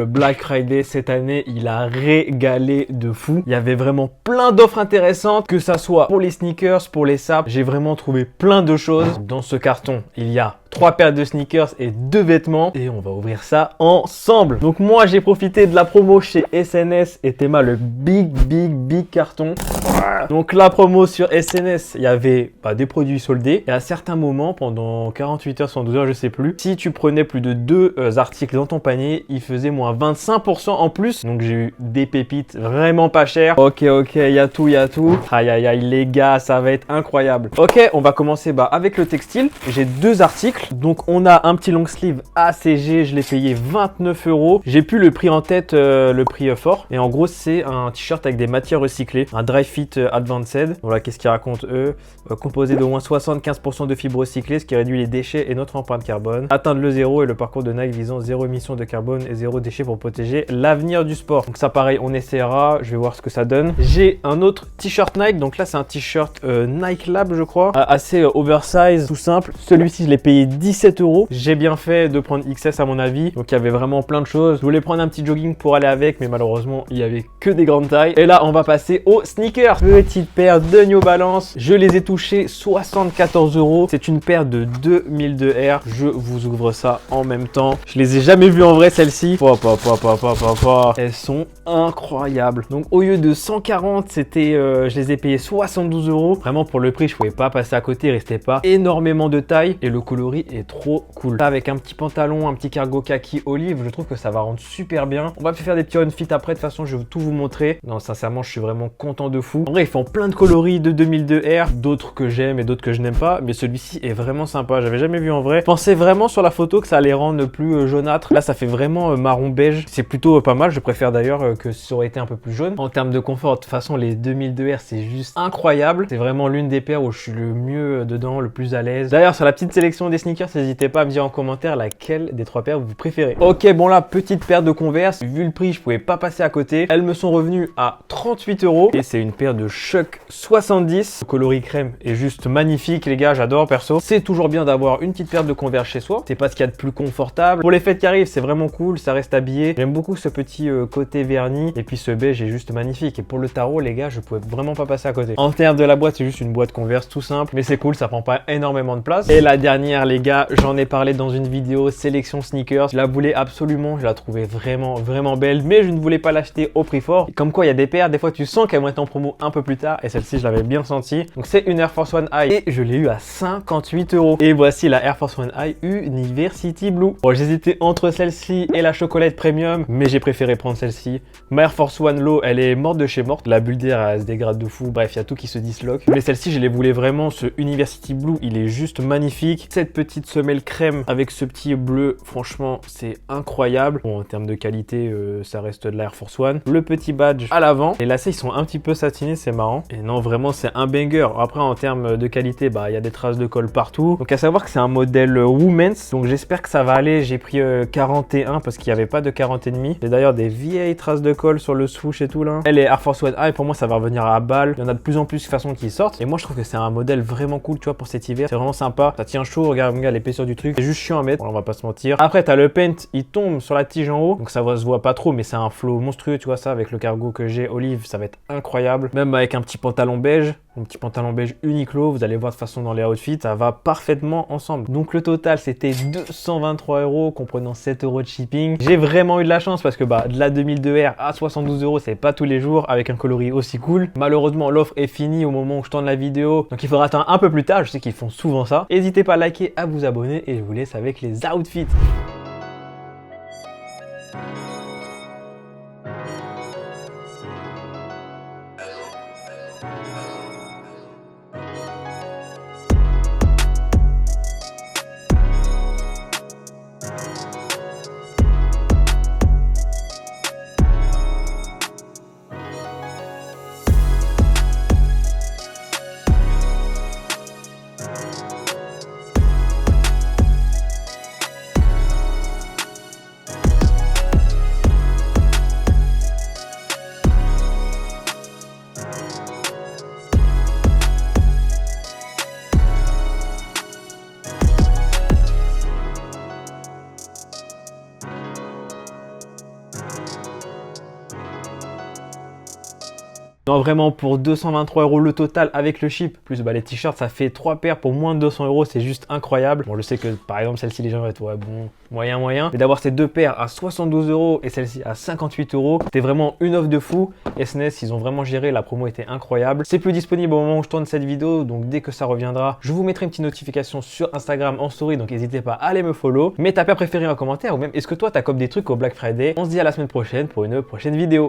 Le Black Friday cette année, il a régalé de fou. Il y avait vraiment plein d'offres intéressantes, que ça soit pour les sneakers, pour les sapes. J'ai vraiment trouvé plein de choses. Dans ce carton, il y a 3 paires de sneakers et 2 vêtements. Et on va ouvrir ça ensemble. Donc moi, j'ai profité de la promo chez SNS et Théma, le big carton. Donc la promo sur SNS, il y avait des produits soldés. Et à certains moments, pendant 48 heures, 112 heures, je sais plus, si tu prenais plus de 2 articles dans ton panier, il faisait moins 25% en plus. Donc j'ai eu des pépites vraiment pas chères. Ok, il y a tout. Aïe, les gars, ça va être incroyable. Ok, on va commencer avec le textile. J'ai 2 articles. Donc on a un petit long sleeve ACG, je l'ai payé 29 €. J'ai plus le prix en tête, le prix fort. Et en gros, c'est un t-shirt avec des matières recyclées, un dry fit Advanced. Voilà, qu'est-ce qu'ils racontent eux? Composé d'au moins 75% de fibres recyclées, ce qui réduit les déchets et notre empreinte carbone. Atteindre le zéro et le parcours de Nike visant 0 émission de carbone et 0 déchet pour protéger l'avenir du sport. Donc ça pareil, on essaiera, je vais voir ce que ça donne. J'ai un autre t-shirt Nike, donc là c'est un t-shirt Nike Lab je crois, assez oversize, tout simple. Celui-ci je l'ai payé 17 €. J'ai bien fait de prendre XS à mon avis, donc il y avait vraiment plein de choses. Je voulais prendre un petit jogging pour aller avec, mais malheureusement il y avait que des grandes tailles. Et là on va passer aux sneakers. Petite paire de New Balance, je les ai touchés 74 €. C'est une paire de 2002 R. Je vous ouvre ça en même temps. Je les ai jamais vues en vrai celles-ci. Elles sont incroyables. Donc au lieu de 140, c'était, je les ai payés 72 €. Vraiment pour le prix, je pouvais pas passer à côté. Il restait pas énormément de taille et le coloris est trop cool. Là, avec un petit pantalon, un petit cargo kaki olive, je trouve que ça va rendre super bien. On va faire des petits on-fit après. De toute façon, je vais tout vous montrer. Non, sincèrement, je suis vraiment content de fou. En vrai, ils font plein de coloris de 2002 R, d'autres que j'aime et d'autres que je n'aime pas, mais celui-ci est vraiment sympa. J'avais jamais vu en vrai. Je pensais vraiment sur la photo que ça allait rendre plus jaunâtre. Là, ça fait vraiment marron beige. C'est plutôt pas mal. Je préfère d'ailleurs que ça aurait été un peu plus jaune. En termes de confort, de toute façon, les 2002 R, c'est juste incroyable. C'est vraiment l'une des paires où je suis le mieux dedans, le plus à l'aise. D'ailleurs, sur la petite sélection des sneakers, n'hésitez pas à me dire en commentaire laquelle des 3 paires vous préférez. Ok, bon là, petite paire de Converse. Vu le prix, je pouvais pas passer à côté. Elles me sont revenues à 38 € et c'est une paire de Chuck 70. Le coloris crème est juste magnifique, les gars, j'adore perso. C'est toujours bien d'avoir une petite paire de Converse chez soi. C'est pas ce qu'il y a de plus confortable. Pour les fêtes qui arrivent, c'est vraiment cool, ça reste habillé. J'aime beaucoup ce petit côté vernis et puis ce beige est juste magnifique. Et pour le tarot, les gars, je pouvais vraiment pas passer à côté. En termes de la boîte, c'est juste une boîte Converse tout simple, mais c'est cool, ça prend pas énormément de place. Et la dernière, les gars, j'en ai parlé dans une vidéo sélection sneakers. Je la voulais absolument, je la trouvais vraiment belle, mais je ne voulais pas l'acheter au prix fort. Comme quoi, il y a des paires, des fois tu sens qu'elles vont être en promo un peu plus tard, et celle-ci, je l'avais bien senti. Donc c'est une Air Force One High et je l'ai eu à 58 €. Et voici la Air Force One High University Blue. Bon, j'hésitais entre celle-ci et la chocolate premium, mais j'ai préféré prendre celle-ci. Ma Air Force One Low, elle est morte de chez morte. La bulle d'air, elle se dégrade de fou. Bref, il y a tout qui se disloque. Mais celle-ci, je les voulais vraiment. Ce University Blue, il est juste magnifique. Cette petite semelle crème avec ce petit bleu, franchement, c'est incroyable. Bon, en termes de qualité, ça reste de la Air Force One. Le petit badge à l'avant. Les lacets, ils sont un petit peu satinés, c'est marrant. Et non, vraiment, c'est un banger. Après, en termes de qualité, il y a des traces de colle partout. Donc, à savoir que c'est un modèle Women's. Donc, j'espère que ça va aller. J'ai pris 41 parce qu'il n'y avait pas de 40,5. J'ai d'ailleurs des vieilles traces de colle sur le swoosh et tout là. Elle est Air Force One High. Pour moi, ça va revenir à balle. Il y en a de plus en plus de façons qui sortent. Et moi, je trouve que c'est un modèle vraiment cool, tu vois, pour cet hiver. C'est vraiment sympa. Ça tient chaud. Regarde l'épaisseur du truc. C'est juste chiant à mettre. Bon, on va pas se mentir. Après, t'as le paint. Il tombe sur la tige en haut. Donc, ça se voit pas trop, mais c'est un flow monstrueux. Tu vois, ça, avec le cargo que j'ai, olive, ça va être incroyable. Même avec un petit pantalon beige. Un petit pantalon beige Uniqlo, vous allez voir de toute façon dans les outfits, ça va parfaitement ensemble. Donc le total c'était 223 € comprenant 7 € de shipping. J'ai vraiment eu de la chance parce que de la 2002 R à 72 € c'est pas tous les jours avec un coloris aussi cool. Malheureusement l'offre est finie au moment où je tourne la vidéo, donc il faudra attendre un peu plus tard, je sais qu'ils font souvent ça. N'hésitez pas à liker, à vous abonner et je vous laisse avec les outfits. Non, vraiment, pour 223 € le total avec le chip, plus bah, les t-shirts, ça fait 3 paires pour moins de 200 €, c'est juste incroyable. Bon, je sais que par exemple, celle-ci, les gens vont être ouais, bon, moyen. Mais d'avoir ces deux paires à 72 € et celle-ci à 58 €, c'était vraiment une offre de fou. SNS, ils ont vraiment géré, la promo était incroyable. C'est plus disponible au moment où je tourne cette vidéo, donc dès que ça reviendra, je vous mettrai une petite notification sur Instagram en story, donc n'hésitez pas à aller me follow. Mets ta paire préférée en commentaire, ou même est-ce que toi, t'as comme des trucs au Black Friday. On se dit à la semaine prochaine pour une prochaine vidéo.